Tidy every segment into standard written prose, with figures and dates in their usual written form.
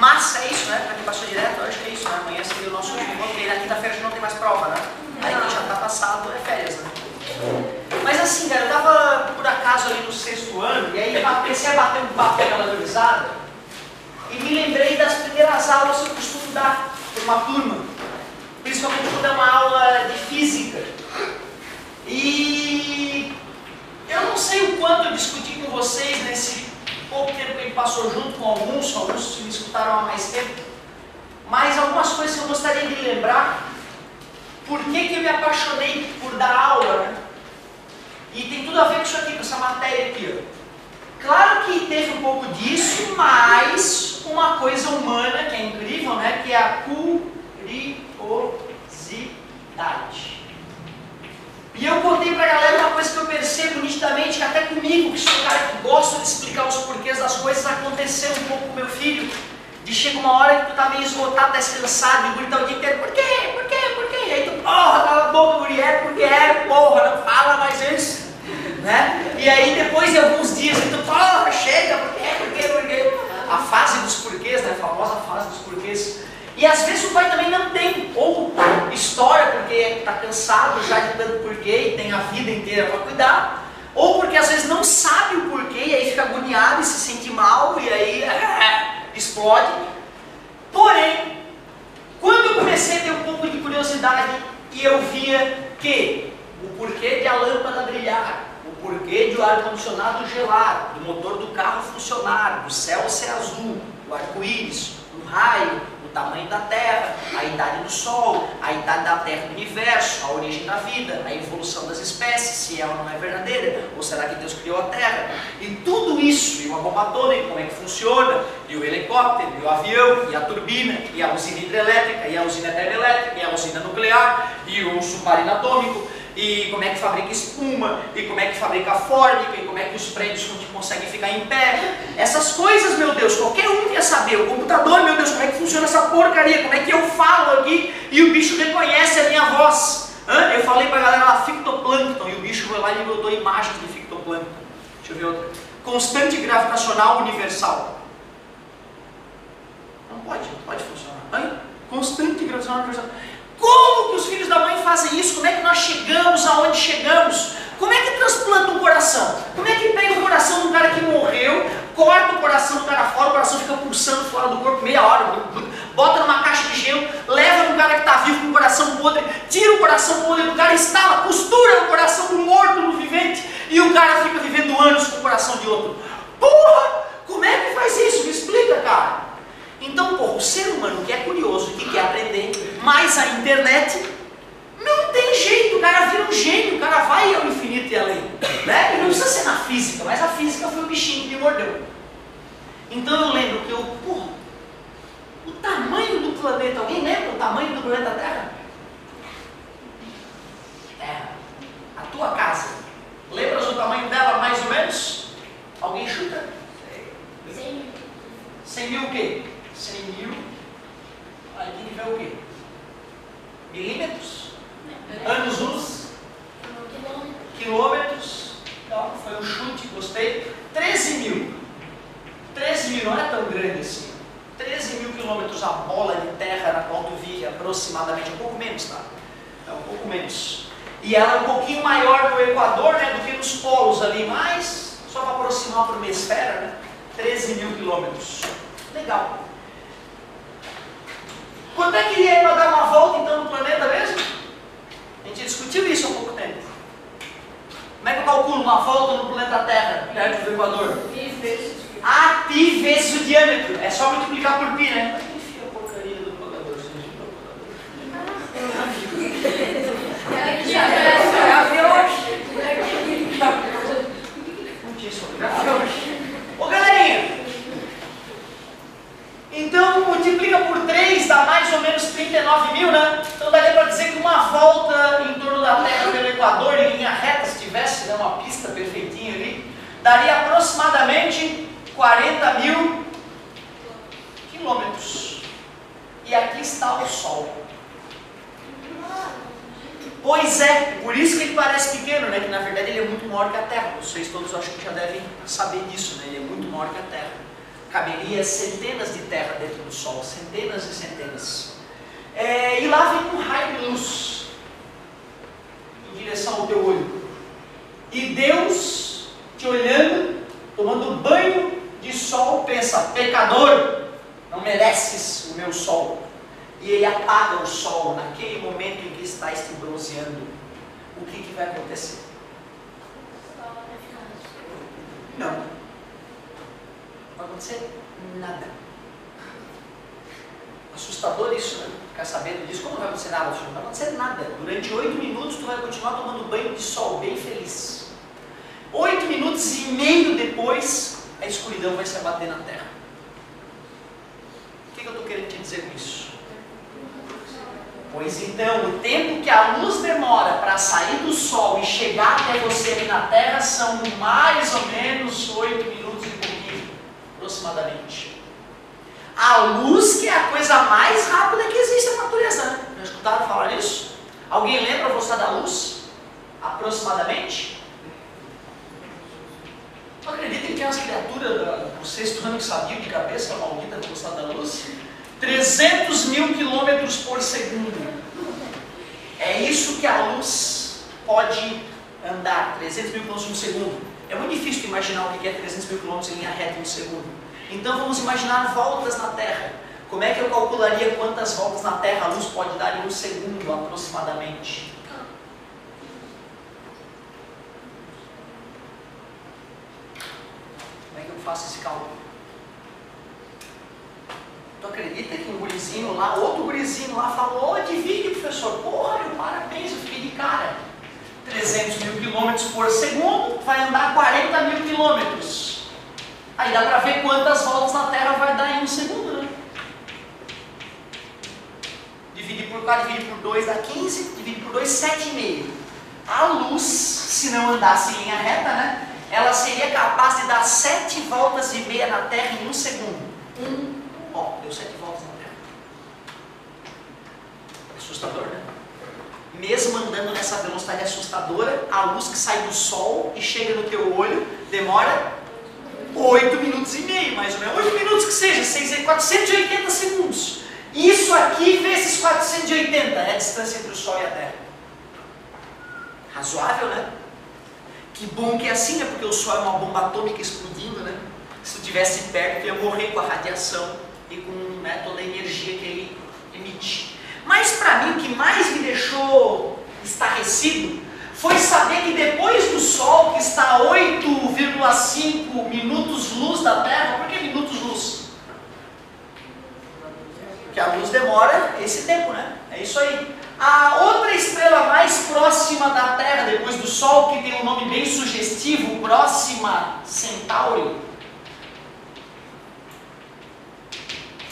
Mas é isso, né? Para quem passou direto, eu acho que é isso, né? Amanhã seria o nosso último encontro, porque na quinta-feira a gente não tem mais prova, né? Aí quem já tá passado é férias, né? Mas assim, cara, eu tava por acaso ali no 6º ano, e aí comecei a bater um papo com aquela gurizada, e me lembrei das primeiras aulas que eu costumo dar para uma turma, principalmente quando é uma aula de física. E eu não sei o quanto eu discuti com vocês nesse pouco tempo que a gente passou junto com alguns me escutaram há mais tempo, mas algumas coisas que eu gostaria de lembrar, por que eu me apaixonei por dar aula, né? E tem tudo a ver com isso aqui, com essa matéria aqui, ó. Claro que teve um pouco disso, mas uma coisa humana que é incrível, né? Que é a curiosidade. E eu contei pra galera uma coisa que eu percebo nitidamente, que até comigo, que sou um cara que gosta de explicar os porquês das coisas, aconteceu um pouco com meu filho. De chega uma hora que tu tá meio esgotado, tá descansado, e gritar o dia inteiro, por quê? Por quê? Por quê? E aí tu, porra, cala a boca, guri, porque porra, não fala mais isso. Né? E aí depois de alguns dias, tu, porra, chega, por quê? A fase dos porquês, né? A famosa fase dos porquês. E às vezes o pai também não tem, ou história, porque está cansado já de tanto porquê e tem a vida inteira para cuidar, ou porque às vezes não sabe o porquê e aí fica agoniado e se sente mal e aí explode. Porém, quando eu comecei a ter um pouco de curiosidade e eu via que o porquê de a lâmpada brilhar, o porquê de o ar-condicionado gelar, do motor do carro funcionar, do céu ser azul, o arco-íris, o raio, o tamanho da Terra, a idade do Sol, a idade da Terra do Universo, a origem da vida, a evolução das espécies, se é ou não é verdadeira, ou será que Deus criou a Terra? E tudo isso, e uma bomba atômica, como é que funciona, e o helicóptero, e o avião, e a turbina, e a usina hidrelétrica, e a usina termoelétrica, e a usina nuclear, e o submarino atômico, e como é que fabrica espuma, e como é que fabrica a fórmica, e como é que os prédios conseguem ficar em pé. Essas coisas, meu Deus, qualquer um quer saber. O computador, meu Deus, como é que funciona essa porcaria, como é que eu falo aqui e o bicho reconhece a minha voz. Eu falei pra galera lá, fitoplâncton, e o bicho foi lá e me botou imagens de fitoplâncton. Deixa eu ver outra. Constante gravitacional universal. Não pode funcionar. Constante gravitacional universal. Como que os filhos da mãe fazem isso? Como é que nós chegamos aonde chegamos? Como é que transplanta um coração? Como é que pega o coração de um cara que morreu, corta o coração do cara fora, o coração fica pulsando fora do corpo meia hora, bota numa caixa de gelo, leva um cara que está vivo com o coração podre, tira o coração podre do cara, instala, costura no coração do morto no vivente e o cara fica vivendo anos com o coração de outro. Porra! Como é que faz isso? Me explica, cara. Então, porra, o ser humano que é curioso, que quer aprender, mais a internet, não tem jeito, o cara vira um gênio, o cara vai ao infinito e além. Né? E não precisa ser na física, mas a física foi o bichinho que me mordeu. Então eu lembro que o tamanho do planeta, alguém lembra o tamanho do planeta Terra? A tua casa. Lembras o tamanho dela mais ou menos? Alguém chuta? 100 mil o quê? 100 mil, aí tem que ver o quê? Milímetros? Anos-luz? Quilômetros? Então, foi um chute, gostei. 13 mil. 13 mil não é tão grande assim. 13 mil quilômetros a bola de terra na qual tu vive, aproximadamente, um pouco menos, tá? É um pouco menos. E ela é um pouquinho maior no Equador, né, do que nos polos ali, mas só para aproximar para uma esfera, né? 13 mil quilômetros. Legal. Quanto é que iria para dar uma volta então no planeta mesmo? A gente discutiu isso há pouco tempo. Como é que eu calculo uma volta no planeta Terra, perto do Equador? Pi vezes o diâmetro. É só multiplicar por pi, né? Mas enfia a porcaria do pagador. Ô galerinha, então multiplica por 3, dá mais ou menos 39 mil, né? Então daria para dizer que uma volta em torno da Terra pelo Equador, em linha reta, se tivesse, né, uma pista perfeitinha ali, daria aproximadamente 40 mil quilômetros. E aqui está o Sol. Pois é, por isso que ele parece pequeno, né? Que na verdade ele é muito maior que a Terra. Vocês todos acho que já devem saber disso, né? Ele é muito maior que a Terra. caberia centenas de terra dentro do Sol, centenas e centenas. E lá vem um raio de luz em direção ao teu olho. E Deus, te olhando, tomando banho de sol, pensa: pecador, não mereces o meu sol. E Ele apaga o sol naquele momento em que estás te bronzeando. O que vai acontecer? Não. Não vai acontecer nada. Assustador isso, né? Ficar sabendo disso. Como não vai acontecer nada? Não vai acontecer nada. Durante 8 minutos tu vai continuar tomando banho de sol, bem feliz. 8 minutos e meio depois, a escuridão vai se abater na terra. O que eu estou querendo te dizer com isso? Pois então, o tempo que a luz demora para sair do sol e chegar até você ali na terra são mais ou menos 8 minutos e pouquinho, aproximadamente. A luz, que é a coisa mais rápida que existe na natureza, né? Já escutaram falar nisso? Alguém lembra a velocidade da luz? Aproximadamente? Não acredita que tem umas criaturas do 6º ano que sabiam de cabeça a maldita velocidade da luz? 300 mil quilômetros por segundo. É isso que a luz pode andar, 300 mil quilômetros por segundo. É muito difícil de imaginar o que é 300 mil quilômetros em linha reta em um segundo. Então vamos imaginar voltas na Terra. Como é que eu calcularia quantas voltas na Terra a luz pode dar em um segundo aproximadamente? Como é que eu faço esse cálculo? Tu acredita que um gurizinho lá, outro gurizinho lá falou: divide, professor. Porra, meu parabéns, eu fiquei de cara. 300 mil quilômetros por segundo, vai andar 40 mil quilômetros. Aí dá para ver quantas voltas na Terra vai dar em um segundo, né? Divide por 4, divide por 2 dá 15, divide por 2, 7,5. A luz, se não andasse em linha reta, né? Ela seria capaz de dar 7 voltas e meia na Terra em um segundo. Deu 7 voltas na Terra. Assustador, né? Mesmo andando nessa velocidade assustadora, a luz que sai do Sol e chega no teu olho demora 8 minutos e meio, mais ou menos. 8 minutos que seja, 480 segundos. Isso aqui vezes 480 é a distância entre o Sol e a Terra. Razoável, né? Que bom que é assim, né? Porque o Sol é uma bomba atômica explodindo, né? Se tu estivesse perto, tu ia morrer com a radiação e com, né, toda a energia que ele emite. Mas para mim, o que mais me deixou estarrecido foi saber que depois do Sol, que está a 8,5 minutos-luz da Terra. Por que minutos-luz? Porque a luz demora esse tempo, né? É isso aí. A outra estrela mais próxima da Terra, depois do Sol, que tem um nome bem sugestivo, Próxima Centauri.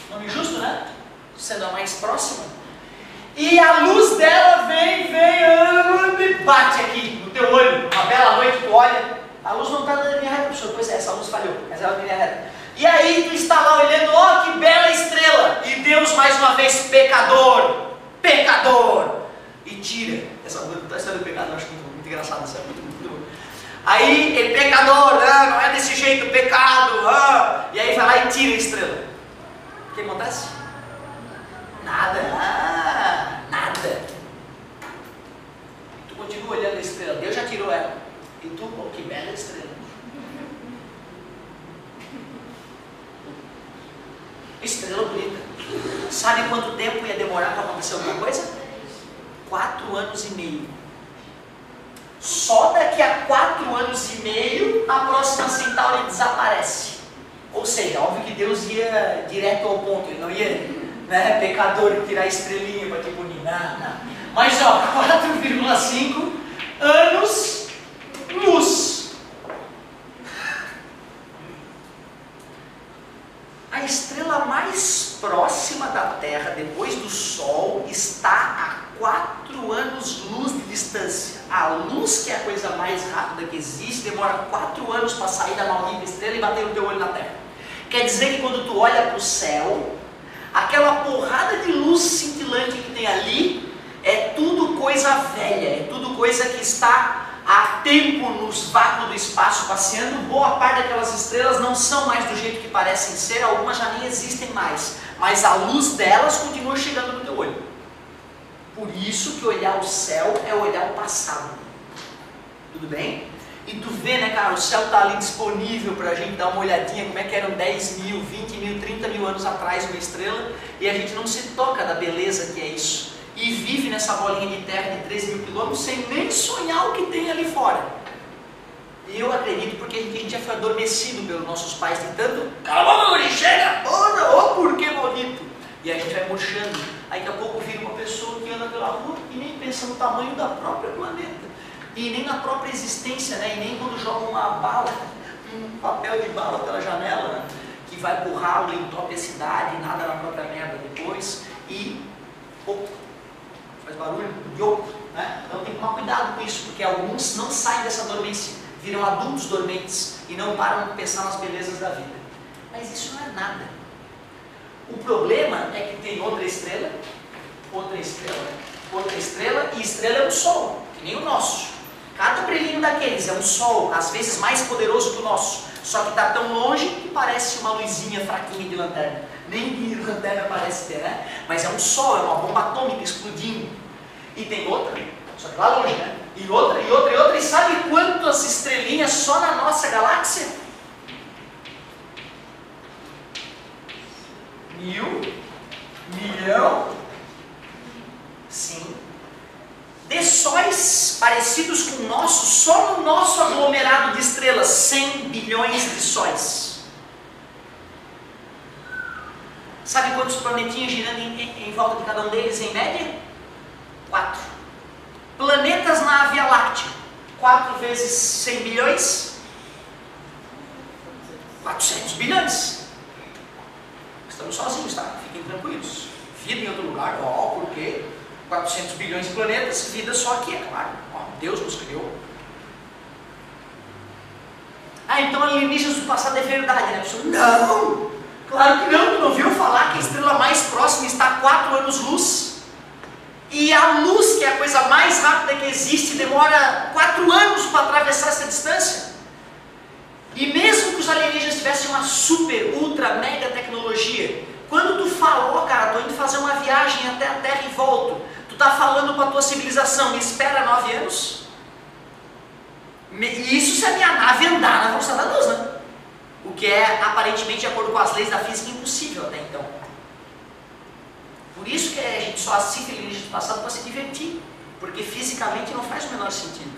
Nome justo, né? Sendo a mais próxima. E a luz dela vem, bate aqui no teu olho. Uma bela noite, tu olha, a luz não está na linha reta, professor. Pois é, essa luz falhou, mas ela está na linha reta. E aí tu está lá olhando, ó, que bela estrela. E Deus mais uma vez, pecador, pecador. E tira essa história do pecador, acho muito engraçado, isso é muito bom. Aí ele, pecador, não é desse jeito, pecado. E aí vai lá e tira a estrela. O que acontece? Nada, nada. Tu continua olhando a estrela, Deus já tirou ela. E tu, pô, que bela estrela. Estrela bonita. Sabe quanto tempo ia demorar para acontecer alguma coisa? 4 anos e meio. Só daqui a 4 anos e meio a Próxima Centauri desaparece. Ou seja, óbvio que Deus ia direto ao ponto, ele não ia, né, pecador, tirar a estrelinha para te punir, não. Mas ó, 4,5 anos luz. A estrela mais próxima da Terra, depois do Sol, está a 4 anos luz de distância. A luz, que é a coisa mais rápida que existe, demora 4 anos para sair da maldita estrela e bater no teu olho na Terra. Quer dizer que quando tu olha para o céu, aquela porrada de luz cintilante que tem ali, é tudo coisa velha, é tudo coisa que está há tempo nos vácuos do espaço passeando, boa parte daquelas estrelas não são mais do jeito que parecem ser, algumas já nem existem mais, mas a luz delas continua chegando no teu olho. Por isso que olhar o céu é olhar o passado. Tudo bem? E tu vê, né, cara, o céu está ali disponível para a gente dar uma olhadinha como é que eram 10 mil, 20 mil, 30 mil anos atrás uma estrela, e a gente não se toca da beleza que é isso. E vive nessa bolinha de terra de 13 mil quilômetros sem nem sonhar o que tem ali fora. E eu acredito porque a gente já foi adormecido pelos nossos pais de tanto, cala a boca, chega, ô porquê maldito? E a gente vai murchando. Aí daqui a pouco vira uma pessoa que anda pela rua e nem pensa no tamanho da própria planeta. E nem na própria existência, né? E nem quando joga uma bala, um papel de bala pela janela, né? Que vai pro ralo e entope a cidade, nada na própria merda depois. E faz barulho, né? Então tem que tomar cuidado com isso, porque alguns não saem dessa dormência, viram adultos dormentes e não param de pensar nas belezas da vida. Mas isso não é nada. O problema é que tem outra estrela, e estrela é um sol, que nem o nosso. Cada brilhinho daqueles é um sol, às vezes mais poderoso que o nosso, só que está tão longe que parece uma luzinha fraquinha de lanterna. Nem de lanterna parece ter, né? Mas é um sol, é uma bomba atômica explodindo. E tem outra, só que lá longe, né? E outra, e sabe quantas estrelinhas só na nossa galáxia? 1.000, milhão, sim, de sóis parecidos com o nosso, só no nosso aglomerado de estrelas, 100 bilhões de sóis. Sabe quantos planetinhas girando em volta de cada um deles em média? 4. Planetas na Via Láctea, 4 vezes 100 bilhões, 400 bilhões. Estamos sozinhos, tá? Fiquem tranquilos. Vida em outro lugar, porque 400 bilhões de planetas, vida só aqui, é claro. Deus nos criou. Então alienígenas do passado é verdade, né? Pessoal, não! Claro que não, tu não viu falar que a estrela mais próxima está a 4 anos-luz? E a luz, que é a coisa mais rápida que existe, demora 4 anos para atravessar essa distância. E mesmo que os alienígenas tivessem uma super, ultra, mega tecnologia, quando tu falou, cara, tô indo fazer uma viagem até a Terra e volto, tu tá falando para a tua civilização, me espera 9 anos? E isso se a minha nave andar na velocidade da luz, né? O que é, aparentemente, de acordo com as leis da física, impossível até então. Por isso que a gente só assiste alienígenas do passado para se divertir, porque fisicamente não faz o menor sentido.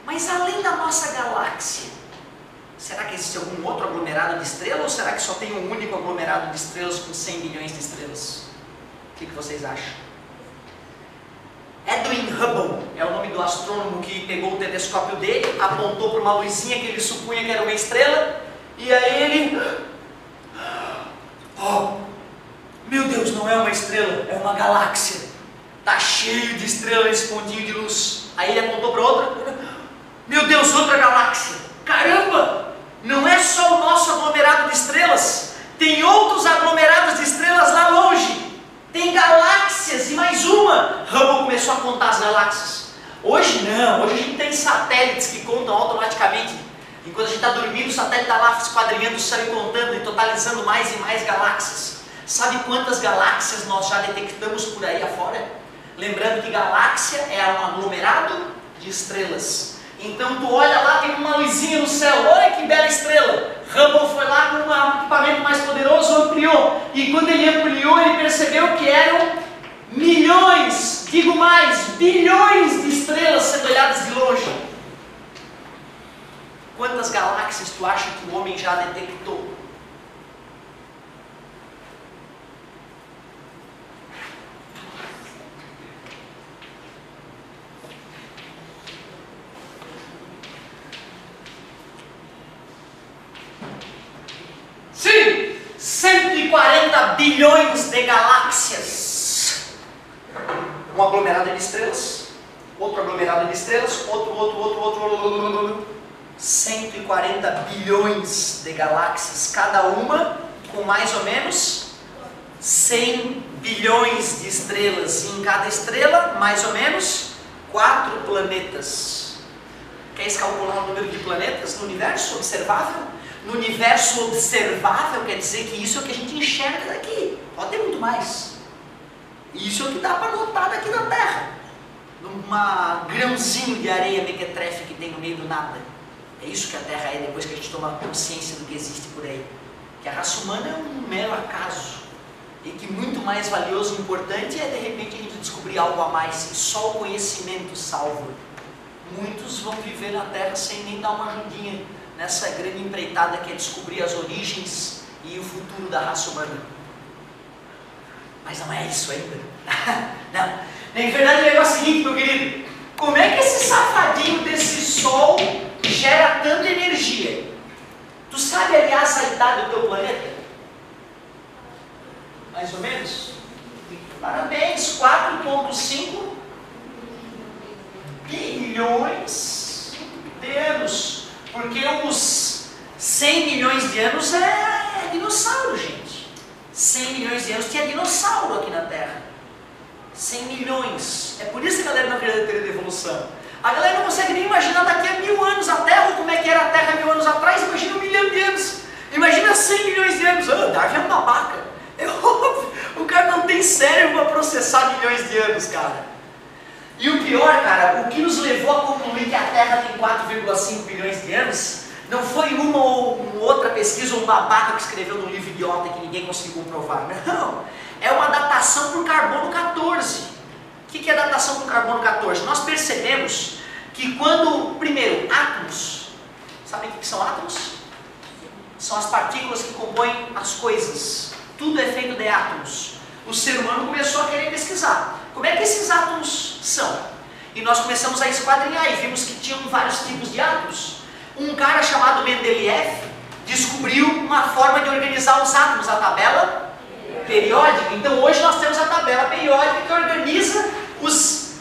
Mas além da nossa galáxia, será que existe algum outro aglomerado de estrelas ou será que só tem um único aglomerado de estrelas com 100 bilhões de estrelas? O que vocês acham? Edwin Hubble é o nome do astrônomo que pegou o telescópio dele, apontou para uma luzinha que ele supunha que era uma estrela, e aí ele... meu Deus, não é uma estrela, é uma galáxia. Está cheio de estrelas nesse pontinho de luz. Aí ele apontou para outra. Meu Deus, outra galáxia. Caramba, não é só o nosso aglomerado de estrelas. Tem outros aglomerados de estrelas lá longe. Tem galáxias e mais uma. Hubble começou a contar as galáxias. Hoje não, hoje a gente tem satélites que contam automaticamente. Enquanto a gente está dormindo, o satélite está lá esquadrinhando o céu e contando e totalizando mais e mais galáxias. Sabe quantas galáxias nós já detectamos por aí afora? Lembrando que galáxia é um aglomerado de estrelas. Então tu olha lá, tem uma luzinha no céu, olha que bela estrela. Hubble foi lá com um equipamento mais poderoso, ampliou. E quando ele ampliou, ele percebeu que eram milhões, digo mais, bilhões de estrelas sendo olhadas de longe. Quantas galáxias tu acha que o homem já detectou? Sim! 140 bilhões de galáxias. Um aglomerado de estrelas, outro aglomerado de estrelas, outro. 140 bilhões de galáxias, cada uma com mais ou menos 100 bilhões de estrelas. E em cada estrela, mais ou menos, 4 planetas. Quer calcular o número de planetas no universo observável? No universo observável quer dizer que isso é o que a gente enxerga daqui. Pode ter muito mais. Isso é o que dá para notar daqui da Terra. Numa grãozinho de areia mequetrefe que tem no meio do nada. É isso que a Terra é depois que a gente toma consciência do que existe por aí. Que a raça humana é um mero acaso. E que muito mais valioso e importante é de repente a gente descobrir algo a mais. E só o conhecimento salva. Muitos vão viver na Terra sem nem dar uma ajudinha nessa grande empreitada que é descobrir as origens e o futuro da raça humana. Mas não é isso ainda. Não. Na verdade o negócio é o seguinte, meu querido. Como é que esse safadinho desse Sol gera tanta energia? Tu sabe, aliás, a idade do teu planeta? Mais ou menos? Parabéns, 4,5 bilhões de anos. Porque os 100 milhões de anos é dinossauro, gente. 100 milhões de anos tinha dinossauro aqui na Terra. 100 milhões. É por isso que a galera não acredita na teoria da evolução. A galera não consegue nem imaginar daqui a 1000 anos a Terra, ou como é que era a Terra 1000 anos atrás. Imagina 1 milhão de anos. Imagina 100 milhões de anos. Darwin é uma babaca. É óbvio. O cara não tem cérebro para processar milhões de anos, cara. E o pior, cara, o que nos levou a concluir que a Terra tem 4,5 bilhões de anos não foi uma ou outra pesquisa ou um babaca que escreveu num livro idiota que ninguém conseguiu comprovar. Não. É uma datação por carbono 14. O que é datação por carbono 14? Nós percebemos que quando, primeiro, átomos. Sabem o que são átomos? São as partículas que compõem as coisas. Tudo é feito de átomos. O ser humano começou a querer pesquisar. Como é que esses átomos são? E nós começamos a esquadrinhar e vimos que tinham vários tipos de átomos. Um cara chamado Mendeleev descobriu uma forma de organizar os átomos, a tabela periódica. Então hoje nós temos a tabela periódica que organiza os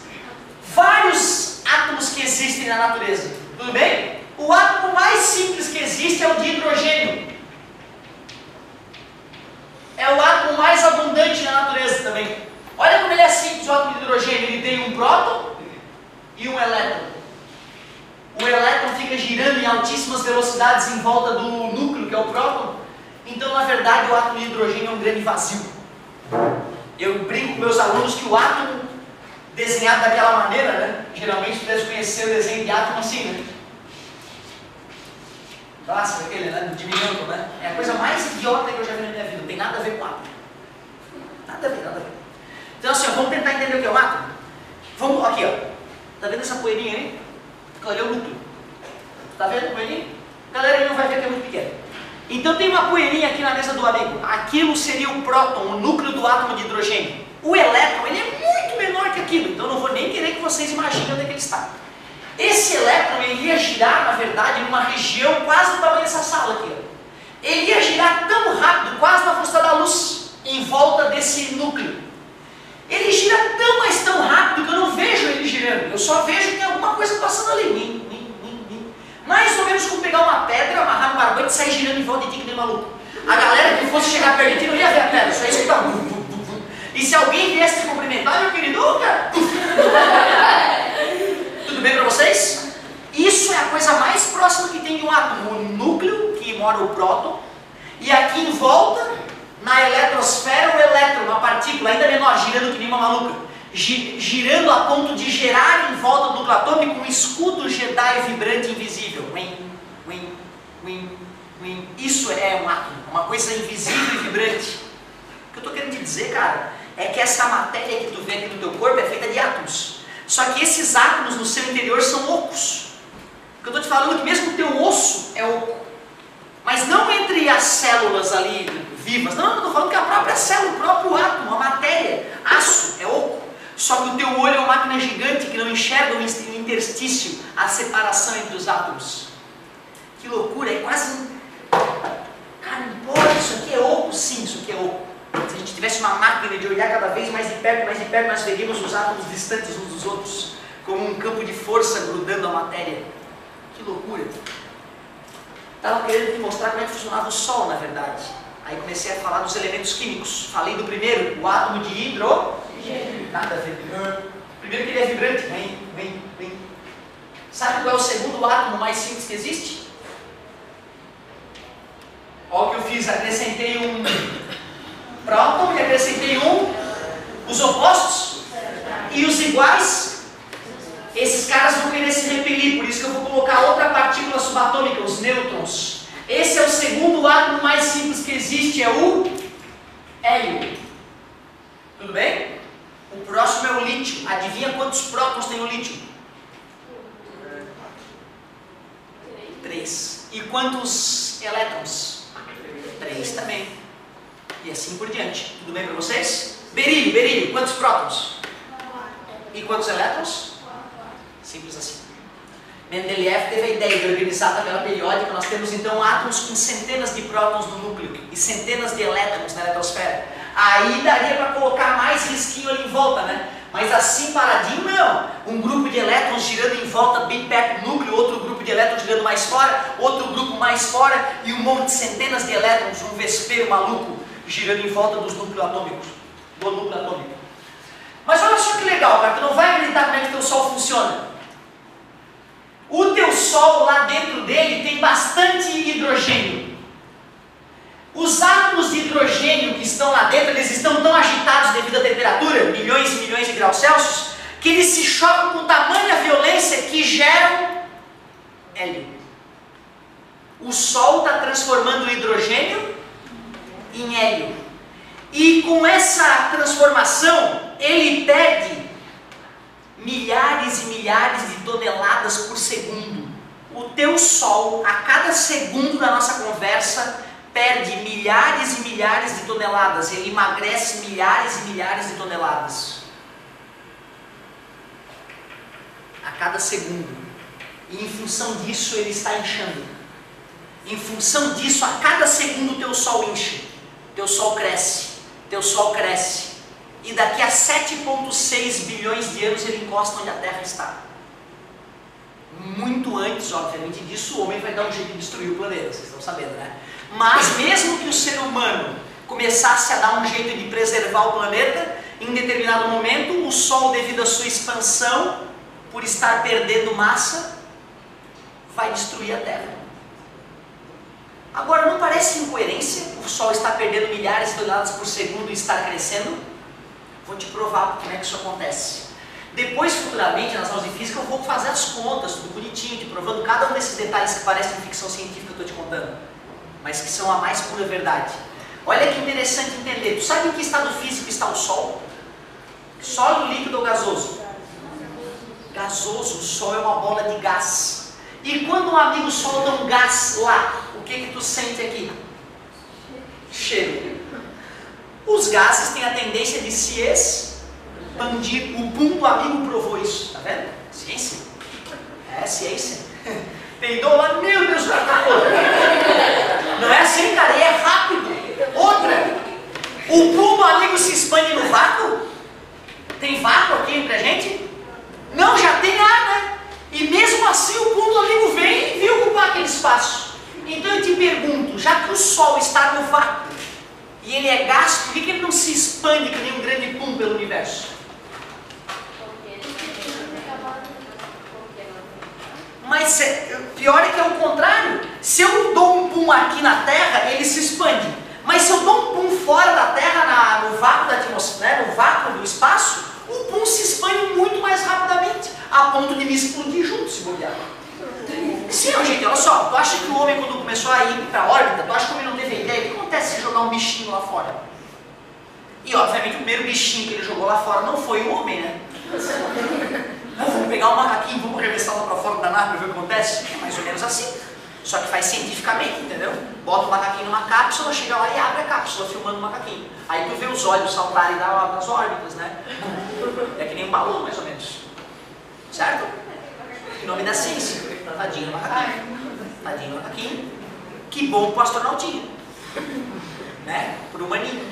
vários átomos que existem na natureza. Tudo bem? O átomo mais simples que existe é o de hidrogênio. É o átomo mais abundante na natureza também. Olha como ele é simples, o átomo de hidrogênio. Ele tem um próton e um elétron. O elétron fica girando em altíssimas velocidades em volta do núcleo, que é o próton. Então, na verdade, o átomo de hidrogênio é um grande vazio. Eu brinco com meus alunos que o átomo desenhado daquela maneira, né? Geralmente tu deve conhecer o desenho de átomo assim, né? Clássico aquele, né? Diminuto, né? É a coisa mais idiota que eu já vi na minha vida. Não tem nada a ver com átomo. Nada a ver, nada a ver. Então assim, ó, vamos tentar entender o que é o átomo? Vamos, aqui ó. Tá vendo essa poeirinha aí? Olha, é o núcleo. Tá vendo a poeirinha? A galera não vai ver que é muito pequeno. Então tem uma poeirinha aqui na mesa do amigo. Aquilo seria o próton, o núcleo do átomo de hidrogênio. O elétron, ele é muito menor que aquilo. Então eu não vou nem querer que vocês imaginem onde é que ele está. Esse elétron, ele ia girar, na verdade, numa região quase do tamanho dessa sala aqui. Ó. Ele ia girar tão rápido, quase na velocidade da luz, em volta desse núcleo. Ele gira tão, mas tão rápido que eu não vejo ele girando. Eu só vejo que tem alguma coisa passando ali. Mais ou menos como pegar uma pedra, amarrar no barbante e sair girando em volta de ti que nem maluco. A galera que fosse chegar perto de ti não ia ver a pedra, só ia escutar. E se alguém viesse te cumprimentar, meu querido, cara... Tudo bem para vocês? Isso é a coisa mais próxima que tem de um átomo. O núcleo, que mora o próton, e aqui em volta, na eletrosfera, o elétron, uma partícula ainda menor, girando que nem uma maluca. Girando a ponto de gerar em volta do núcleo atômico um escudo Jedi vibrante invisível. Isso é um átomo, uma coisa invisível e vibrante. O que eu estou querendo te dizer, cara, é que essa matéria que tu vê aqui no teu corpo é feita de átomos. Só que esses átomos no seu interior são ocos. Porque eu estou te falando que mesmo o teu osso é oco. Mas não entre as células ali vivas. Não, eu estou falando que a própria célula, o próprio átomo, a matéria, aço, é oco. Só que o teu olho é uma máquina gigante que não enxerga o interstício, a separação entre os átomos. Que loucura, é quase um... Cara, não pode, isso aqui é oco? Sim, isso aqui é oco. Se a gente tivesse uma máquina de olhar cada vez mais de perto, nós veríamos os átomos distantes uns dos outros, como um campo de força grudando a matéria. Que loucura. Estava querendo te mostrar como é que funcionava o Sol, na verdade. Aí comecei a falar dos elementos químicos. Falei do primeiro, o átomo de hidrogênio. Nada a ver. Primeiro que ele é vibrante. Vem. Sabe qual é o segundo átomo mais simples que existe? Olha o que eu fiz, acrescentei um próton e acrescentei os opostos e os iguais. Esses caras vão querer se repelir, por isso que eu vou colocar outra partícula subatômica, os nêutrons. Esse é o segundo átomo mais simples que existe, é o hélio. Tudo bem? O próximo é o lítio. Adivinha quantos prótons tem o lítio? 3. E quantos elétrons? 3 também. E assim por diante. Tudo bem para vocês? Berílio, quantos prótons? E quantos elétrons? Simples assim. Mendeleev teve a ideia de organizar a tabela periódica. Nós temos então átomos com centenas de prótons no núcleo e centenas de elétrons na eletrosfera. Aí daria para colocar mais risquinho ali em volta, né? Mas assim paradinho não. Um grupo de elétrons girando em volta bem perto do núcleo, outro grupo de elétrons girando mais fora, outro grupo mais fora e um monte de centenas de elétrons, um vespeiro maluco girando em volta dos núcleos atômicos, do núcleo atômico. Mas olha só que legal, cara, tu não vai acreditar como é que o teu Sol funciona. O teu Sol, lá dentro dele, tem bastante hidrogênio. Os átomos de hidrogênio que estão lá dentro, eles estão tão agitados devido à temperatura, milhões e milhões de graus Celsius, que eles se chocam com tamanha violência que geram hélio. O Sol está transformando o hidrogênio em hélio. E com essa transformação, ele perde milhares e milhares de toneladas por segundo. O teu Sol, a cada segundo da nossa conversa, perde milhares e milhares de toneladas. Ele emagrece milhares e milhares de toneladas. A cada segundo. E em função disso, ele está inchando. Em função disso, a cada segundo o teu Sol incha. Teu Sol cresce. Teu Sol cresce. E daqui a 7,6 bilhões de anos ele encosta onde a Terra está. Muito antes, obviamente, disso, o homem vai dar um jeito de destruir o planeta, vocês estão sabendo, né? Mas mesmo que o ser humano começasse a dar um jeito de preservar o planeta, em determinado momento, o Sol, devido à sua expansão, por estar perdendo massa, vai destruir a Terra. Agora, não parece incoerência o Sol estar perdendo milhares de toneladas por segundo e estar crescendo? Vou te provar como é que isso acontece. Depois, futuramente, nas aulas de física, eu vou fazer as contas, tudo bonitinho, te provando cada um desses detalhes que parecem ficção científica que eu estou te contando, mas que são a mais pura verdade. Olha que interessante entender. Tu sabe em que estado físico está o Sol? Sólido, líquido ou gasoso? Gasoso. O Sol é uma bola de gás. E quando um amigo solta um gás lá, o que tu sente aqui? Cheiro. Os gases têm a tendência de se expandir. O pum do amigo provou isso. Tá vendo? Ciência. É ciência. Peidou lá, meu Deus, já acabou. Não é assim, cara, e é rápido. Outra, o pum do amigo se expande no vácuo? Tem vácuo aqui entre a gente? Não, já tem ar, né? E mesmo assim o pum do amigo vem e veio ocupar aquele espaço. Então eu te pergunto, já que o Sol está no vácuo e ele é gás, por que ele não se expande que nem um grande pum pelo universo? Mas pior é que é o contrário. Se eu dou um pum aqui na Terra, ele se expande. Mas se eu dou um pum fora da Terra, no vácuo da atmosfera, no vácuo do espaço, o pum se expande muito mais rapidamente, a ponto de me explodir junto, se bobear. Sim, gente, olha só, tu acha que o homem, quando começou a ir para a órbita, tu acha que o homem não teve ideia? O que acontece se jogar um bichinho lá fora? E, obviamente, o primeiro bichinho que ele jogou lá fora não foi o homem, né? Vamos pegar um macaquinho, vamos arremessar lá para fora da nave para ver o que acontece? É mais ou menos assim. Só que faz cientificamente, entendeu? Bota o macaquinho numa cápsula, chega lá e abre a cápsula, filmando o macaquinho. Aí tu vê os olhos saltarem nas órbitas, né? É que nem um balão, mais ou menos. Certo? Em nome da ciência. Tadinho do macaquinho. Tadinho do macaquinho. Que bom pro astronautinho. Né? Pro humaninho.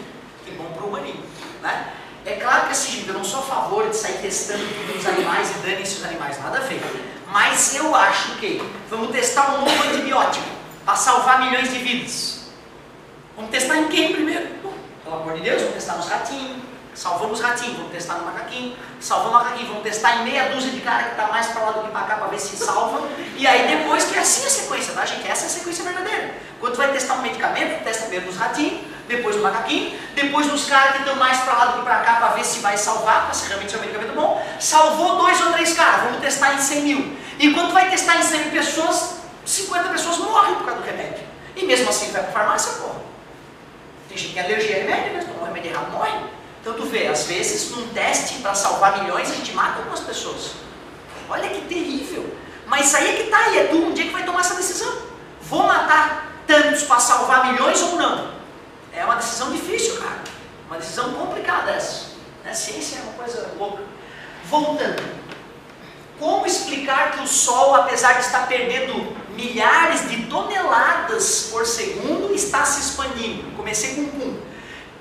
Que bom pro humaninho. Né? É claro que assim, gente, eu não sou a favor de sair testando tudo nos animais e dane-se os animais, nada a ver. Mas eu acho que vamos testar um novo antibiótico para salvar milhões de vidas. Vamos testar testar em quem primeiro? Pelo amor de Deus, vamos testar nos ratinhos. Salvamos os ratinhos, vamos testar no macaquinho. Salvamos o macaquinho, vamos testar em meia dúzia de cara que está mais para lá do que para cá para ver se salva. E aí depois, que é assim a sequência, tá gente? Essa é a sequência verdadeira. Quando tu vai testar um medicamento, testa primeiro nos ratinhos, depois no macaquinho, depois nos caras que estão mais para lá do que para cá para ver se vai salvar, para se realmente é um medicamento bom. Salvou 2 ou 3 caras, vamos testar em 100 mil. E quando tu vai testar em 100 mil pessoas, 50 pessoas morrem por causa do remédio. E mesmo assim vai para a farmácia, porra. Tem gente que tem alergia a remédio, né? Se tomar um remédio errado, morre. Então tu vê, às vezes, num teste para salvar milhões, a gente mata algumas pessoas. Olha que terrível. Mas isso aí é que tá aí, é tu um dia que vai tomar essa decisão. Vou matar tantos para salvar milhões ou não? É uma decisão difícil, cara. Uma decisão complicada essa. A ciência é uma coisa louca. Voltando. Como explicar que o Sol, apesar de estar perdendo milhares de toneladas por segundo, está se expandindo? Comecei com um pum.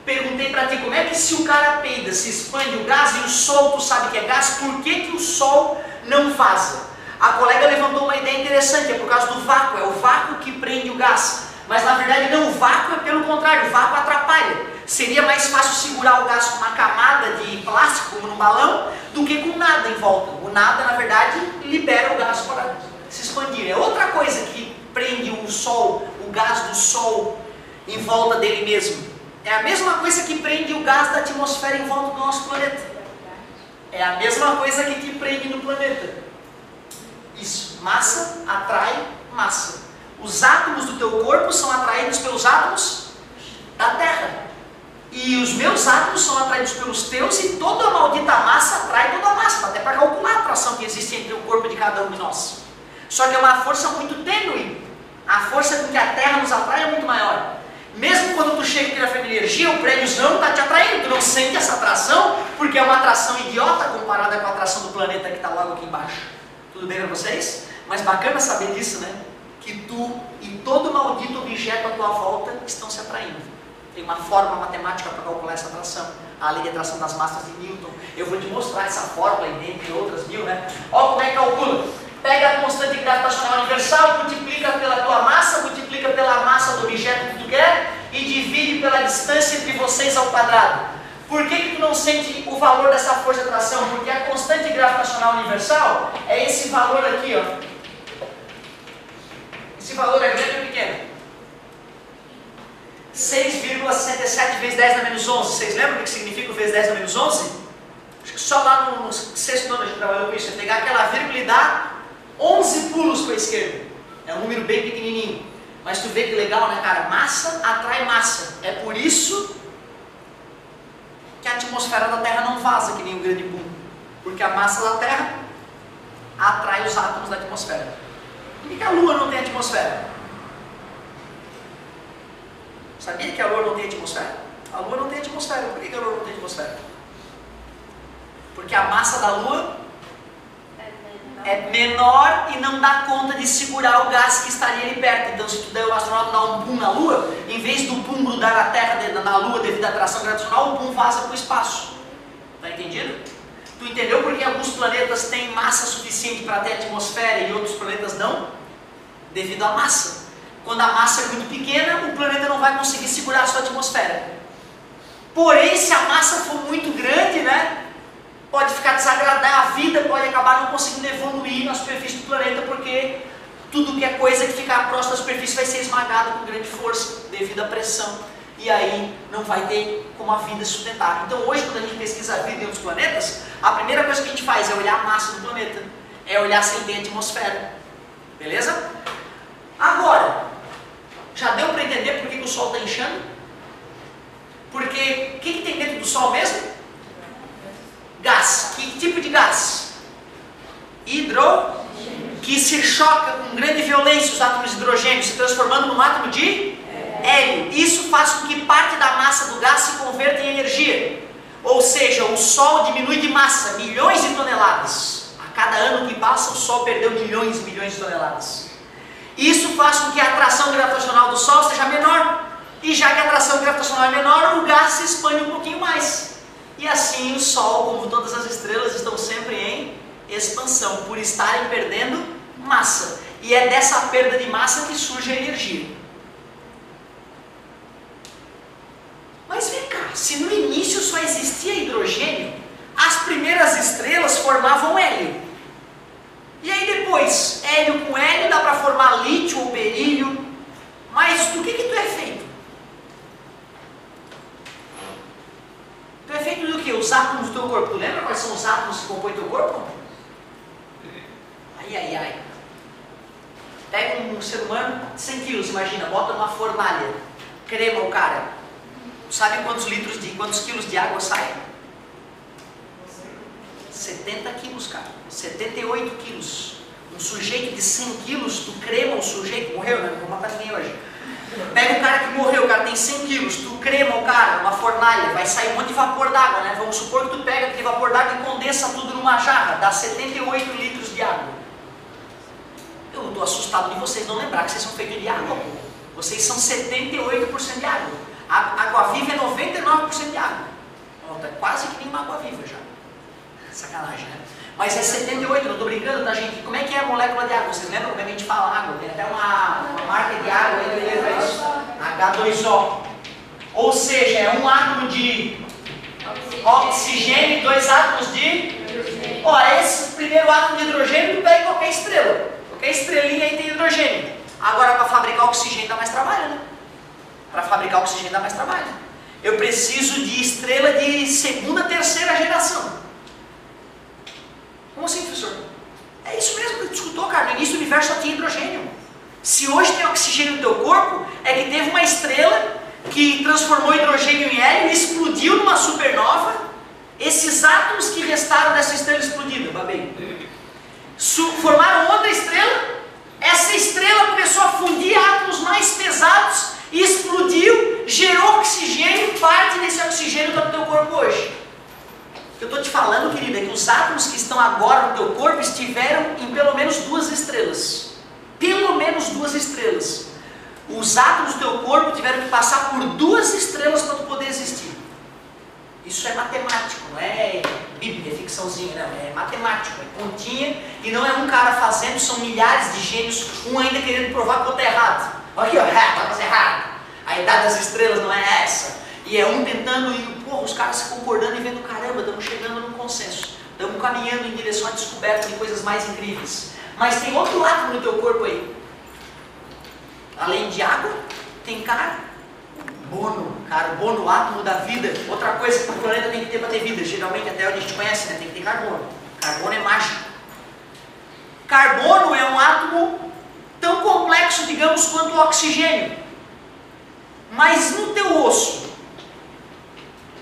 Perguntei para ti, como é que se o cara peida, se expande o gás e o Sol, tu sabe que é gás, por que o Sol não vaza? A colega levantou uma ideia interessante, é por causa do vácuo, é o vácuo que prende o gás. Mas na verdade não, o vácuo é pelo contrário, o vácuo atrapalha. Seria mais fácil segurar o gás com uma camada de plástico, como num balão, do que com nada em volta. O nada, na verdade, libera o gás para se expandir. É outra coisa que prende o Sol, o gás do Sol em volta dele mesmo. É a mesma coisa que prende o gás da atmosfera em volta do nosso planeta. É a mesma coisa que te prende no planeta. Isso, massa atrai massa. Os átomos do teu corpo são atraídos pelos átomos da Terra. E os meus átomos são atraídos pelos teus e toda a maldita massa atrai toda a massa. Até para calcular a atração que existe entre o corpo de cada um de nós. Só que é uma força muito tênue. A força com que a Terra nos atrai é muito maior. Mesmo quando tu chega aqui na Frente de Energia, o prédiozão está te atraindo. Tu não sente essa atração, porque é uma atração idiota comparada com a atração do planeta que está logo aqui embaixo. Tudo bem para vocês? Mas bacana saber disso, né? Que tu e todo maldito objeto à tua volta estão se atraindo. Tem uma fórmula matemática para calcular essa atração. A lei de atração das massas de Newton. Eu vou te mostrar essa fórmula aí, dentre outras mil, né? Olha como é que calcula. Pega a constante gravitacional universal, multiplica pela tua massa, multiplica pela massa do objeto que tu quer e divide pela distância entre vocês ao quadrado. Por que tu não sente o valor dessa força de atração? Porque a constante gravitacional universal é esse valor aqui, ó. Esse valor é grande ou pequeno? 6,67 vezes 10 na menos 11. Vocês lembram o que significa o vezes 10 na menos 11? Acho que só lá no sexto ano a gente trabalhou com isso. É pegar aquela vírgula e dar 11 pulos para a esquerda. É um número bem pequenininho. Mas tu vê que legal, né, cara? Massa atrai massa. É por isso que a atmosfera da Terra não vaza que nem um grande boom. Porque a massa da Terra atrai os átomos da atmosfera. Por que a Lua não tem atmosfera? Sabia que a Lua não tem atmosfera? A Lua não tem atmosfera. Por que a Lua não tem atmosfera? Porque a massa da Lua é menor e não dá conta de segurar o gás que estaria ali perto. Então, se tu der o astronauta dar um boom na Lua, em vez do boom grudar na Terra, na Lua, devido à atração gravitacional, o boom vaza para o espaço. Tá entendido? Tu entendeu por que alguns planetas têm massa suficiente para ter atmosfera e outros planetas não? Devido à massa. Quando a massa é muito pequena, o planeta não vai conseguir segurar a sua atmosfera. Porém, se a massa for muito grande, né? Pode ficar desagradável, a vida pode acabar não conseguindo evoluir na superfície do planeta, porque tudo que é coisa que ficar próximo da superfície vai ser esmagado com grande força, devido à pressão, e aí não vai ter como a vida sustentar. Então hoje, quando a gente pesquisa a vida em outros planetas, a primeira coisa que a gente faz é olhar a massa do planeta, é olhar se ele tem atmosfera, beleza? Agora, já deu para entender por que o Sol está inchando? Porque o que tem dentro do Sol mesmo? Gás. Que tipo de gás? Que se choca com grande violência os átomos de hidrogênio, se transformando num átomo de hélio. Isso faz com que parte da massa do gás se converta em energia. Ou seja, o Sol diminui de massa, milhões de toneladas. A cada ano que passa, o Sol perdeu milhões e milhões de toneladas. Isso faz com que a atração gravitacional do Sol seja menor. E já que a atração gravitacional é menor, o gás se expande um pouquinho mais. E assim o Sol, como todas as estrelas, estão sempre em expansão, por estarem perdendo massa. E é dessa perda de massa que surge a energia. Mas vem cá, se no início só existia hidrogênio, as primeiras estrelas formavam hélio. E aí depois, hélio com hélio dá para formar lítio ou berílio. Mas do que tu é feito? Tu é feito do que? Os átomos do teu corpo. Tu lembra quais são os átomos que compõem teu corpo? Ai. Pega um ser humano, 100 quilos, imagina, bota numa fornalha, crema o cara. Sabe quantos quilos de água saem? 70 quilos, cara. 78 quilos. Um sujeito de 100 quilos, tu crema o sujeito, morreu, né? Não vou matar ninguém hoje. Pega o cara que morreu, o cara tem 100 quilos, tu crema o cara numa fornalha, vai sair um monte de vapor d'água, né? Vamos supor que tu pega aquele vapor d'água e condensa tudo numa jarra, dá 78 litros de água. Eu estou assustado de vocês não lembrar que vocês são feitos de água, pô. Vocês são 78% de água. A água viva é 99% de água. Tá quase que nem uma água viva já. Sacanagem, né? Mas é 78, não estou brincando, tá, gente? Como é que é a molécula de água? Vocês lembram como é que a gente fala água? Tem até uma marca de água aí que leva isso. H2O. Ou seja, é um átomo de oxigênio e 2 átomos de hidrogênio. Ó, esse primeiro átomo de hidrogênio tu pega em qualquer estrela. Qualquer estrelinha aí tem hidrogênio. Agora, para fabricar oxigênio dá mais trabalho, né? Para fabricar oxigênio dá mais trabalho. Eu preciso de estrela de segunda, terceira geração. Como assim, professor? É isso mesmo que tu escutou, cara. No início do universo só tinha hidrogênio. Se hoje tem oxigênio no teu corpo, é que teve uma estrela que transformou hidrogênio em hélio e explodiu numa supernova. Esses átomos que restaram dessa estrela explodida, babei, formaram outra estrela. Essa estrela começou a fundir átomos mais pesados e explodiu, gerou oxigênio. Parte desse oxigênio está no teu corpo hoje. O que eu estou te falando, querido, é que os átomos que estão agora no teu corpo estiveram em pelo menos 2 estrelas. Pelo menos 2 estrelas. Os átomos do teu corpo tiveram que passar por 2 estrelas para tu poder existir. Isso é matemático, não é bíblia, é ficçãozinha, não. É matemático, é continha, e não é um cara fazendo, são milhares de gênios, um ainda querendo provar que o outro é errado. Aqui, ó, tá fazendo errado. A idade das estrelas não é essa. E é um tentando, e porra, os caras se concordando e vendo, caramba, estamos chegando num consenso. Estamos caminhando em direção à descoberta de coisas mais incríveis. Mas tem outro átomo no teu corpo aí. Além de água, tem carbono. Carbono, átomo da vida. Outra coisa que o planeta tem que ter para ter vida. Geralmente, até onde a gente conhece, né? Tem que ter carbono. Carbono é mágico. Carbono é um átomo tão complexo, digamos, quanto o oxigênio. Mas no teu osso,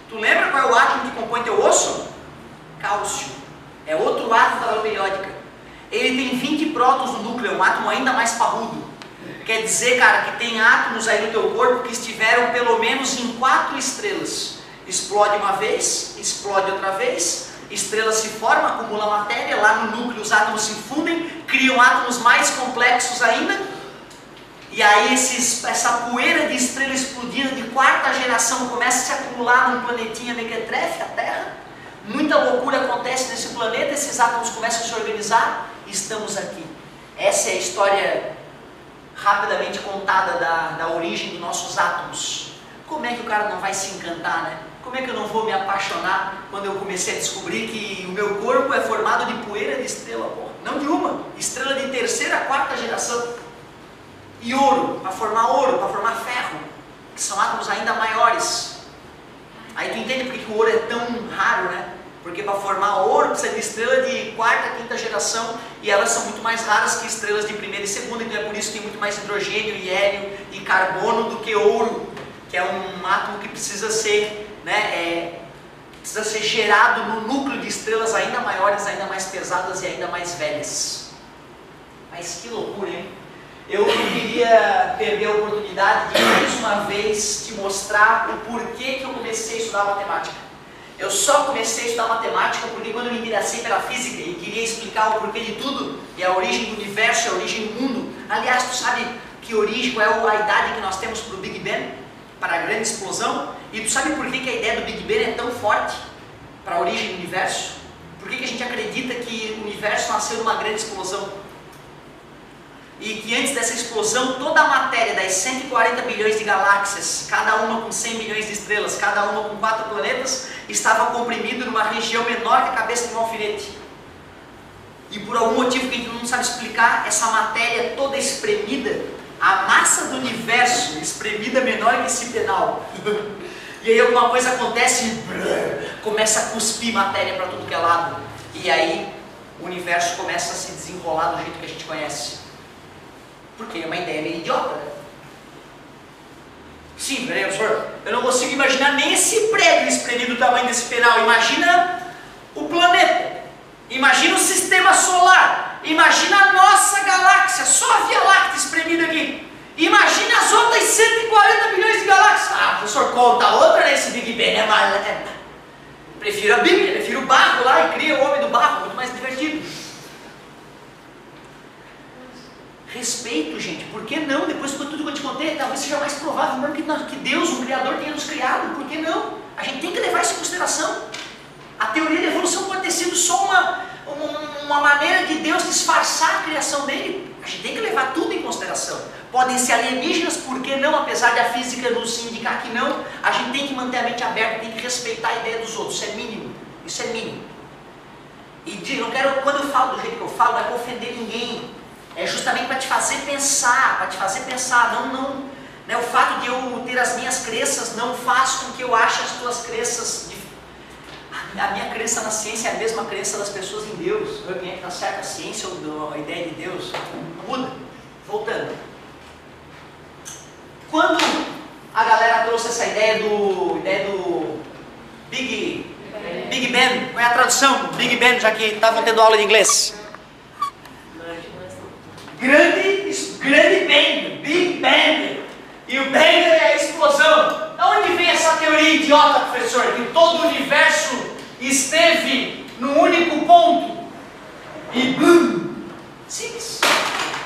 tu lembra qual é o átomo que compõe teu osso? Cálcio. É outro átomo da tabela periódica. Ele tem 20 prótons no núcleo, é um átomo ainda mais parrudo. Quer dizer, cara, que tem átomos aí no teu corpo que estiveram pelo menos em 4 estrelas. Explode uma vez, explode outra vez, estrela se forma, acumula matéria, lá no núcleo os átomos se fundem, criam átomos mais complexos ainda. E aí essa poeira de estrela explodindo de 4ª geração começa a se acumular num planetinha mequetrefe, a Terra. Muita loucura acontece nesse planeta, esses átomos começam a se organizar e estamos aqui. Essa é a história rapidamente contada da origem dos nossos átomos. Como é que o cara não vai se encantar, né? Como é que eu não vou me apaixonar quando eu comecei a descobrir que o meu corpo é formado de poeira de estrela, porra? Não de uma, estrela de 3ª, 4ª geração. E ouro, para formar ferro, que são átomos ainda maiores. Aí tu entende porque que o ouro é tão raro, né? Porque para formar ouro precisa de estrela de 4ª, 5ª geração e elas são muito mais raras que estrelas de 1ª e 2ª, então é por isso que tem muito mais hidrogênio e hélio e carbono do que ouro, que é um átomo que precisa ser, precisa ser gerado no núcleo de estrelas ainda maiores, ainda mais pesadas e ainda mais velhas. Mas que loucura, hein? Eu queria perder a oportunidade de mais uma vez te mostrar o porquê que eu comecei a estudar matemática. Eu só comecei a estudar matemática porque quando eu me interessei pela física e queria explicar o porquê de tudo, e a origem do universo, a origem do mundo. Aliás, tu sabe que origem, qual é a idade que nós temos para o Big Bang? Para a grande explosão? E tu sabe por que a ideia do Big Bang é tão forte para a origem do universo? Por que a gente acredita que o universo nasceu numa grande explosão? e que antes dessa explosão, toda a matéria das 140 bilhões de galáxias, cada uma com 100 milhões de estrelas, cada uma com 4 planetas, estava comprimido numa região menor que a cabeça de um alfinete. E por algum motivo que a gente não sabe explicar, essa matéria toda espremida, a massa do universo espremida menor que esse penal. E aí alguma coisa acontece e começa a cuspir matéria para tudo que é lado. E aí o universo começa a se desenrolar do jeito que a gente conhece. Porque é uma ideia meio idiota, né? Sim, peraí, professor, eu não consigo imaginar nem esse prédio espremido do tamanho desse penal. Imagina o planeta, imagina o sistema solar, imagina a nossa galáxia, só a Via Láctea espremida aqui. Imagina as outras 140 milhões de galáxias. Ah, professor, conta outra nesse Big Bang, né? Mas prefiro a Bíblia, prefiro o barro lá e cria o homem do barro, muito mais divertido. Respeito, gente, por que não? Depois de tudo que eu te contei, talvez seja mais provável mesmo que Deus, o Criador, tenha nos criado. Por que não? A gente tem que levar isso em consideração. A teoria da evolução pode ter sido só uma maneira de Deus disfarçar a criação dele. A gente tem que levar tudo em consideração. Podem ser alienígenas, por que não? Apesar da física nos indicar que não, a gente tem que manter a mente aberta, tem que respeitar a ideia dos outros. Isso é mínimo. Isso é mínimo. E não quero, quando eu falo do jeito que eu falo, não é para ofender ninguém. É justamente para te fazer pensar, não, né, o fato de eu ter as minhas crenças não faz com que eu ache as tuas crenças. A minha crença na ciência é a mesma crença das pessoas em Deus. Quem é que está certo, a ciência ou a ideia de Deus? Muda. Voltando. Quando a galera trouxe essa ideia do Big Bang, qual é a tradução? Big Bang, já que estavam tendo aula de inglês. Grande Bang, Big Bang, e o Bang é a explosão. Da onde vem essa teoria idiota, professor? Que todo o universo esteve num único ponto e BUM! Simples.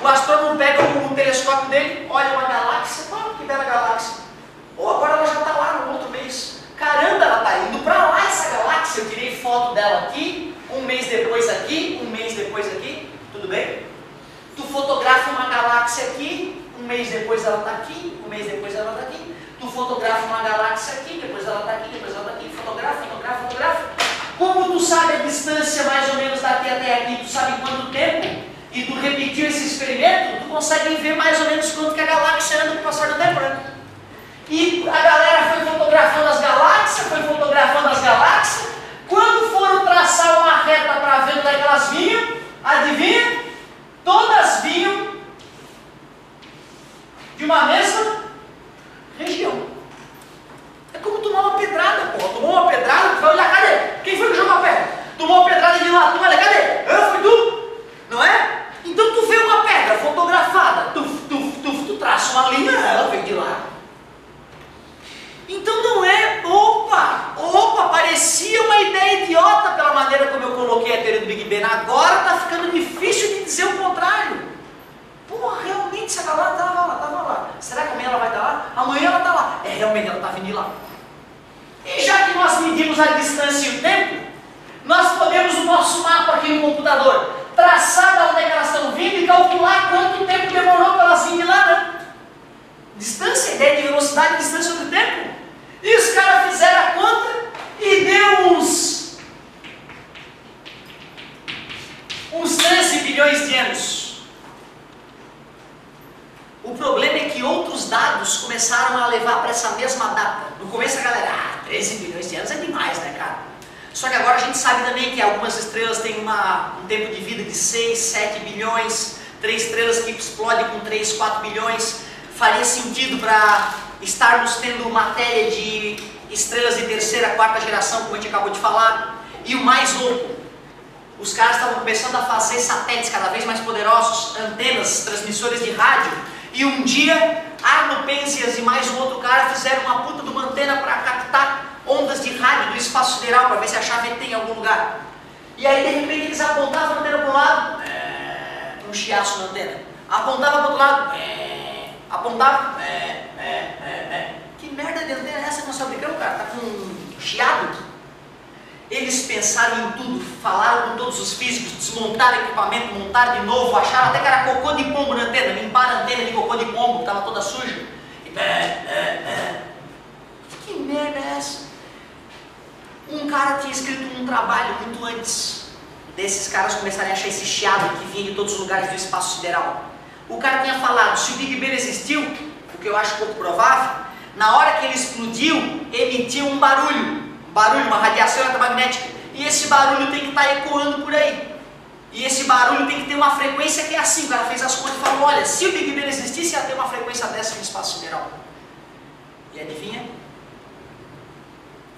O astrônomo pega o telescópio dele, olha uma galáxia, que bela galáxia. Ou agora ela já está lá no outro mês. Caramba, ela está indo para lá essa galáxia. Eu tirei foto dela aqui, um mês depois aqui, um mês depois aqui, tudo bem? Tu fotografa uma galáxia aqui, um mês depois ela está aqui, um mês depois ela está aqui. Tu fotografa uma galáxia aqui, depois ela está aqui, depois ela está aqui. Fotografa. Como tu sabe a distância mais ou menos daqui até aqui? Tu sabe quanto tempo? E tu repetiu esse experimento, tu consegue ver mais ou menos quanto que a galáxia anda com o passar do tempo, né? E a galera foi fotografando as galáxias. Quando foram traçar uma reta para ver onde é que elas vinham, adivinha? Todas vinham de uma mesma região. É como tomar uma pedrada, pô. Tomou uma pedrada, tu vai olhar, cadê? Quem foi que jogou a pedra? Tomou uma pedrada de lá, tu olha, cadê? Foi tu? Não é? Então tu vê uma pedra fotografada, tu traça uma linha, ela vem de lá. Então não é, parecia uma ideia idiota pela maneira como eu coloquei a teoria do Big Bang. Agora está ficando difícil de dizer o contrário. Porra, realmente essa galera estava lá. Será que amanhã ela vai estar lá? Amanhã ela está lá. Realmente ela está vindo lá. E já que nós medimos a distância e o tempo, nós podemos o nosso mapa aqui no computador traçar de onde é que elas estão vindo e calcular quanto tempo demorou para elas virem lá, né? Distância, ideia de velocidade, distância do tempo. E os caras fizeram a conta e deu uns 13 bilhões de anos. O problema é que outros dados começaram a levar para essa mesma data. No começo a galera, 13 bilhões de anos é demais, né, cara? Só que agora a gente sabe também que algumas estrelas têm um tempo de vida de 6, 7 bilhões, 3 estrelas que explodem com 3, 4 bilhões. Faria sentido para estarmos tendo matéria de estrelas de terceira, quarta geração, como a gente acabou de falar. E o mais louco, os caras estavam começando a fazer satélites cada vez mais poderosos, antenas, transmissores de rádio. E um dia, Arno Penzias e mais um outro cara fizeram uma puta de uma antena para captar ondas de rádio do espaço sideral, para ver se achava ET em algum lugar. E aí de repente eles apontavam a antena para um lado, um chiaço na antena. Apontava para o outro lado, apontava, que merda de antena é essa que nós fabricamos, cara? Tá com chiado? E Eles pensaram em tudo, falaram com todos os físicos, desmontaram equipamento, montaram de novo, acharam até que era cocô de pombo na antena, limparam a antena de cocô de pombo, que estava toda suja. E que merda é essa? Um cara tinha escrito um trabalho muito antes desses caras começarem a achar esse chiado que vinha de todos os lugares do espaço sideral. O cara tinha falado, se o Big Bang existiu, o que eu acho pouco provável, na hora que ele explodiu, emitiu um barulho, uma radiação eletromagnética, e esse barulho tem que estar ecoando por aí. E esse barulho tem que ter uma frequência que é assim. O cara fez as contas e falou, olha, se o Big Bang existisse, ia ter uma frequência dessa no espaço sideral. E adivinha?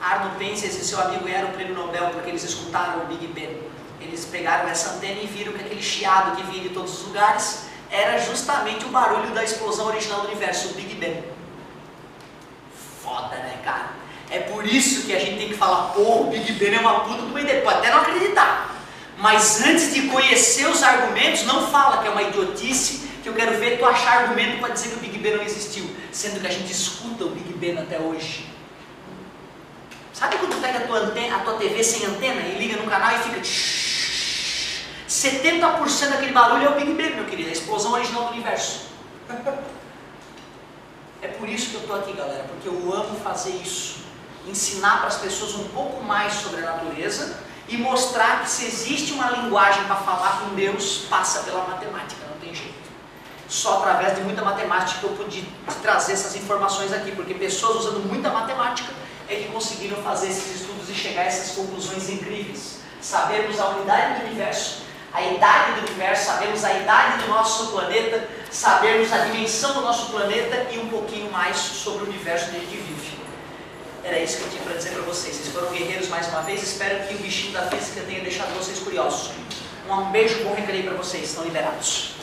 Arno Penzias e seu amigo ganharam o prêmio Nobel porque eles escutaram o Big Bang. Eles pegaram essa antena e viram que aquele chiado que vinha de todos os lugares era justamente o barulho da explosão original do universo, o Big Bang. Foda, né, cara? É por isso que a gente tem que falar, porra, o Big Bang é uma puta de uma ideia. Pode até não acreditar, mas antes de conhecer os argumentos, não fala que é uma idiotice, que eu quero ver tu achar argumento para dizer que o Big Bang não existiu, sendo que a gente escuta o Big Bang até hoje. Sabe quando tu pega a tua TV sem antena e liga no canal e fica... 70% daquele barulho é o Big Bang, meu querido, a explosão original do universo. É por isso que eu estou aqui, galera, porque eu amo fazer isso. Ensinar para as pessoas um pouco mais sobre a natureza e mostrar que se existe uma linguagem para falar com Deus, passa pela matemática, não tem jeito. Só através de muita matemática que eu pude trazer essas informações aqui, porque pessoas usando muita matemática é que conseguiram fazer esses estudos e chegar a essas conclusões incríveis. Sabermos a unidade do universo, a idade do universo, sabermos a idade do nosso planeta, sabermos a dimensão do nosso planeta e um pouquinho mais sobre o universo onde a gente vive. Era isso que eu tinha para dizer para vocês. Vocês foram guerreiros mais uma vez, espero que o bichinho da física tenha deixado vocês curiosos. Um beijo, bom recreio para vocês, estão liberados.